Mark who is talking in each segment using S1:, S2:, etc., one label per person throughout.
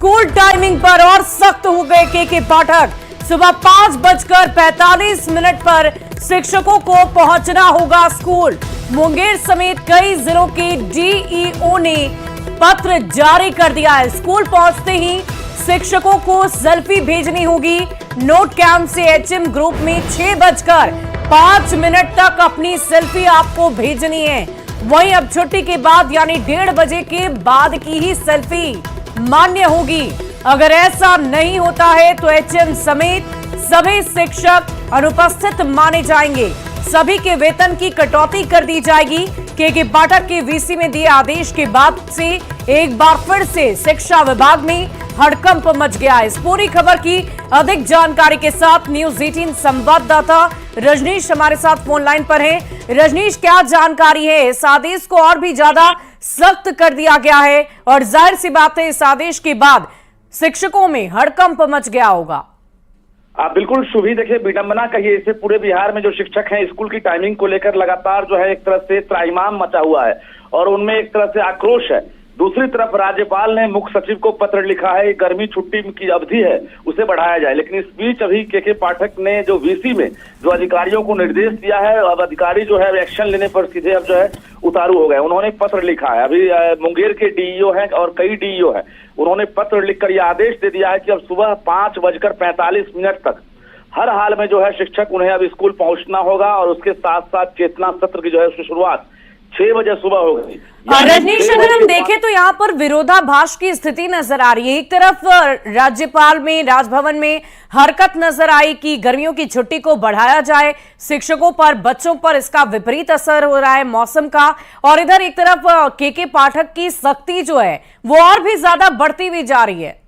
S1: School timing पर और सख्त हो गए के पाठक। सुबह 5:45 पर शिक्षकों को पहुंचना होगा स्कूल। मुंगेर समेत कई जिलों के डीईओ ने पत्र जारी कर दिया है। स्कूल पहुंचते ही शिक्षकों को सेल्फी भेजनी होगी। नोट कैंप से एचएम ग्रुप में 6:05 तक अपनी सेल्फी आपको भेजनी है। वहीं अब छुट्टी के बाद यानी 1:30 बजे के बाद की ही सेल्फी मान्य होगी। अगर ऐसा नहीं होता है तो एचएम समेत सभी शिक्षक अनुपस्थित माने जाएंगे। सभी के वेतन की कटौती कर दी जाएगी। के पाठक के वीसी में दिए आदेश के बाद से एक बार फिर से शिक्षा विभाग में हड़कंप मच गया है। इस पूरी खबर की अधिक जानकारी के साथ न्यूज 18 संवाददाता रजनीश हमारे साथ फोन लाइन पर हैं। रजनीश, क्या जानकारी है? इस आदेश को और भी ज्यादा सख्त कर दिया गया है और जाहिर सी बात है इस आदेश के बाद शिक्षकों में हड़कंप मच गया होगा।
S2: बिल्कुल शुभी, देखिए विडंबना कहिए इसे, पूरे बिहार में जो शिक्षक हैं स्कूल की टाइमिंग को लेकर लगातार जो है एक तरह से त्राहिमाम मचा हुआ है और उनमें एक तरह से आक्रोश है। दूसरी तरफ राज्यपाल ने मुख्य सचिव को पत्र लिखा है, गर्मी छुट्टी की अवधि है उसे बढ़ाया जाए। लेकिन इस बीच अभी के पाठक ने जो वीसी में जो अधिकारियों को निर्देश दिया है, अब अधिकारी जो है एक्शन लेने पर सीधे अब जो है उतारू हो गए। उन्होंने पत्र लिखा है, अभी मुंगेर के डीईओ हैं और कई डीईओ हैं, उन्होंने पत्र लिखकर यह आदेश दे दिया है कि अब सुबह 5:45 तक हर हाल में जो है शिक्षक उन्हें अब स्कूल पहुंचना होगा और उसके साथ साथ चेतना सत्र की जो है उसकी शुरुआत 6 बजे सुबह हो गई।
S1: रजनीश, अगर हम देखें तो यहाँ पर विरोधाभास की स्थिति नजर आ रही है। एक तरफ राज्यपाल में, राजभवन में हरकत नजर आई कि गर्मियों की छुट्टी को बढ़ाया जाए, शिक्षकों पर, बच्चों पर इसका विपरीत असर हो रहा है मौसम का, और इधर एक तरफ के पाठक की सख्ती जो है वो और भी ज्यादा बढ़ती हुई जा रही है।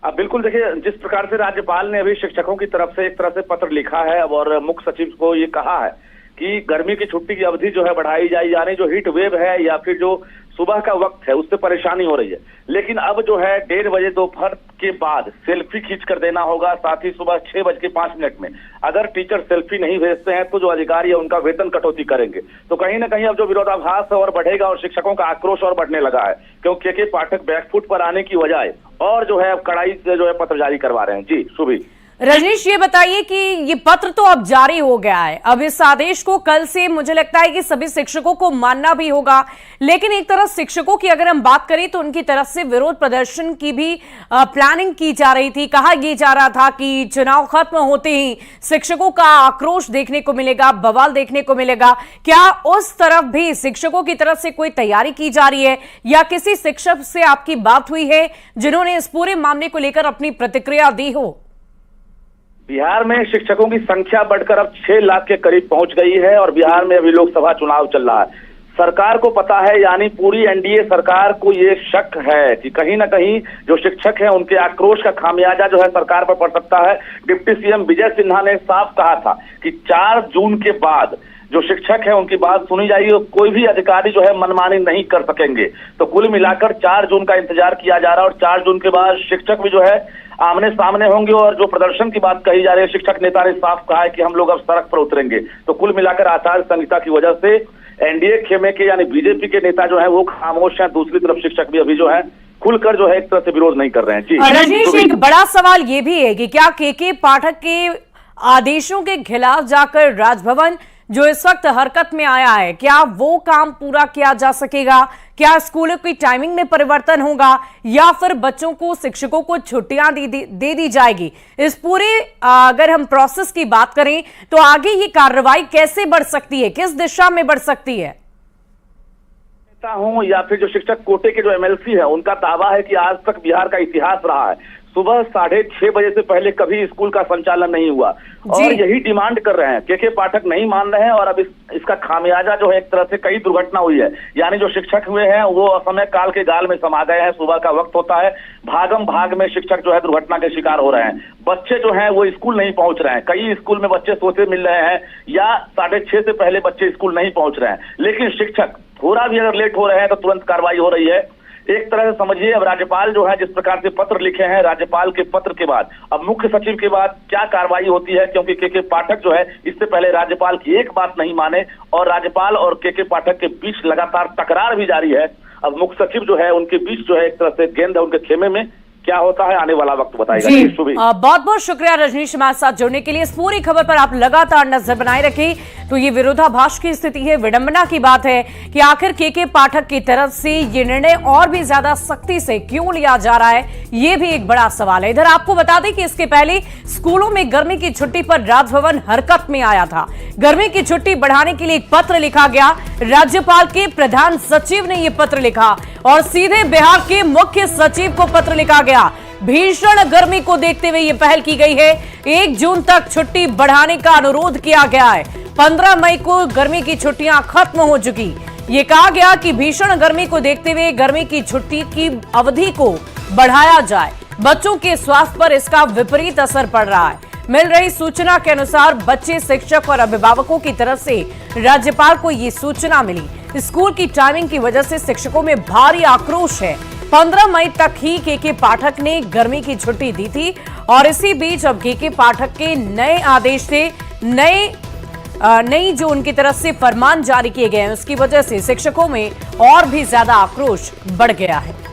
S2: बिल्कुल, देखिए जिस प्रकार से राज्यपाल ने अभी शिक्षकों की तरफ से एक तरह से पत्र लिखा है और मुख्य सचिव को ये कहा है कि गर्मी की छुट्टी की अवधि जो है बढ़ाई जाए, यानी जो हीट वेव है या फिर जो सुबह का वक्त है उससे परेशानी हो रही है। लेकिन अब जो है 1:30 बजे दोपहर के बाद सेल्फी खींच कर देना होगा। साथ ही सुबह 6:05 में अगर टीचर सेल्फी नहीं भेजते हैं तो जो अधिकारी है उनका वेतन कटौती करेंगे। तो कहीं ना कहीं अब जो विरोधाभास है और बढ़ेगा और शिक्षकों का आक्रोश और बढ़ने लगा है, क्योंकि के पाठक बैकफुट पर आने की बजाय और जो है कड़ाई से जो है पत्र जारी करवा रहे हैं। जी शुभी।
S1: रजनीश, ये बताइए कि ये पत्र तो अब जारी हो गया है, अब इस आदेश को कल से मुझे लगता है कि सभी शिक्षकों को मानना भी होगा। लेकिन एक तरफ शिक्षकों की अगर हम बात करें तो उनकी तरफ से विरोध प्रदर्शन की भी प्लानिंग की जा रही थी। कहा यह जा रहा था कि चुनाव खत्म होते ही शिक्षकों का आक्रोश देखने को मिलेगा, बवाल देखने को मिलेगा। क्या उस तरफ भी शिक्षकों की तरफ से कोई तैयारी की जा रही है या किसी शिक्षक से आपकी बात हुई है जिन्होंने इस पूरे मामले को लेकर अपनी प्रतिक्रिया दी हो?
S2: बिहार में शिक्षकों की संख्या बढ़कर अब 6 लाख के करीब पहुंच गई है और बिहार में अभी लोकसभा चुनाव चल रहा है। सरकार को पता है, यानी पूरी एनडीए सरकार को ये शक है कि कहीं ना कहीं जो शिक्षक हैं उनके आक्रोश का खामियाजा जो है सरकार पर पड़ सकता है। डिप्टी सीएम विजय सिन्हा ने साफ कहा था कि 4 जून के बाद जो शिक्षक है उनकी बात सुनी जाएगी और कोई भी अधिकारी जो है मनमानी नहीं कर सकेंगे। तो कुल मिलाकर 4 जून का इंतजार किया जा रहा है और 4 जून के बाद शिक्षक भी जो है आमने सामने होंगे। और जो प्रदर्शन की बात कही जा रही है, शिक्षक नेता ने साफ कहा है कि हम लोग अब सड़क पर उतरेंगे। तो कुल मिलाकर आचार संहिता की वजह से एनडीए खेमे के यानी बीजेपी के नेता जो है वो खामोश हैं। दूसरी तरफ शिक्षक भी अभी जो है खुलकर जो है एक तरह से विरोध नहीं कर रहे हैं। जी
S1: रजनीश, एक बड़ा सवाल ये भी है कि क्या के पाठक के आदेशों के खिलाफ जाकर राजभवन जो इस वक्त हरकत में आया है, क्या वो काम पूरा किया जा सकेगा? क्या स्कूलों की टाइमिंग में परिवर्तन होगा या फिर बच्चों को, शिक्षकों को छुट्टियां दे दी जाएगी? इस पूरे अगर हम प्रोसेस की बात करें तो आगे ये कार्रवाई कैसे बढ़ सकती है, किस दिशा में बढ़ सकती है?
S2: हूं या फिर जो शिक्षक कोटे के जो एमएलसी है उनका दावा है कि आज तक बिहार का इतिहास रहा है सुबह 6:30 बजे से पहले कभी स्कूल का संचालन नहीं हुआ और यही डिमांड कर रहे हैं। के पाठक नहीं मान रहे हैं और अब इसका खामियाजा जो है एक तरह से कई दुर्घटना हुई है। यानी जो शिक्षक हुए हैं वो असमय काल के गाल में समा गए हैं। सुबह का वक्त होता है, भागम भाग में शिक्षक जो है दुर्घटना के शिकार हो रहे हैं। बच्चे जो हैं वो स्कूल नहीं पहुंच रहे हैं। कई स्कूल में बच्चे सोते मिल रहे हैं या 6:30 से पहले बच्चे स्कूल नहीं पहुंच रहे हैं। लेकिन शिक्षक थोड़ा भी अगर लेट हो रहे हैं तो तुरंत कार्रवाई हो रही है। एक तरह से समझिए अब राज्यपाल जो है जिस प्रकार से पत्र लिखे हैं, राज्यपाल के पत्र के बाद अब मुख्य सचिव के बाद क्या कार्रवाई होती है, क्योंकि के पाठक जो है इससे पहले राज्यपाल की एक बात नहीं माने और राज्यपाल और के पाठक के बीच लगातार तकरार भी जारी है। अब मुख्य सचिव जो है उनके बीच जो है एक तरह से गेंद है उनके खेमे में, क्या होता है आने वाला वक्त बताएगा।
S1: जी
S2: शुभी
S1: बहुत बहुत शुक्रिया रजनीश हमारे साथ जुड़ने के लिए। इस पूरी खबर पर आप लगातार नजर बनाए रखें। तो ये विरोधाभास की स्थिति है, विडंबना की बात है कि आखिर के पाठक की तरफ से ये निर्णय और भी ज्यादा सख्ती से क्यों लिया जा रहा है, ये भी एक बड़ा सवाल है। इधर आपको बता दें कि इसके पहले स्कूलों में गर्मी की छुट्टी पर राजभवन हरकत में आया था। गर्मी की छुट्टी बढ़ाने के लिए एक पत्र लिखा गया, राज्यपाल के प्रधान सचिव ने यह पत्र लिखा और सीधे बिहार के मुख्य सचिव को पत्र लिखा गया। भीषण गर्मी को देखते हुए यह पहल की गई है। 1 जून तक छुट्टी बढ़ाने का अनुरोध किया गया है। 15 मई को गर्मी की छुट्टियां खत्म हो चुकी। ये कहा गया कि भीषण गर्मी को देखते हुए गर्मी की छुट्टी की अवधि को बढ़ाया जाए। बच्चों के स्वास्थ्य पर इसका विपरीत असर पड़ रहा है। मिल रही सूचना के अनुसार बच्चे, शिक्षक और अभिभावकों की तरफ से राज्यपाल को ये सूचना मिली। स्कूल की टाइमिंग की वजह से शिक्षकों में भारी आक्रोश है। 15 मई तक ही के पाठक ने गर्मी की छुट्टी दी थी और इसी बीच अब के पाठक के नए आदेश से नई जो उनकी तरफ से फरमान जारी किए गए हैं, उसकी वजह से शिक्षकों में और भी ज्यादा आक्रोश बढ़ गया है।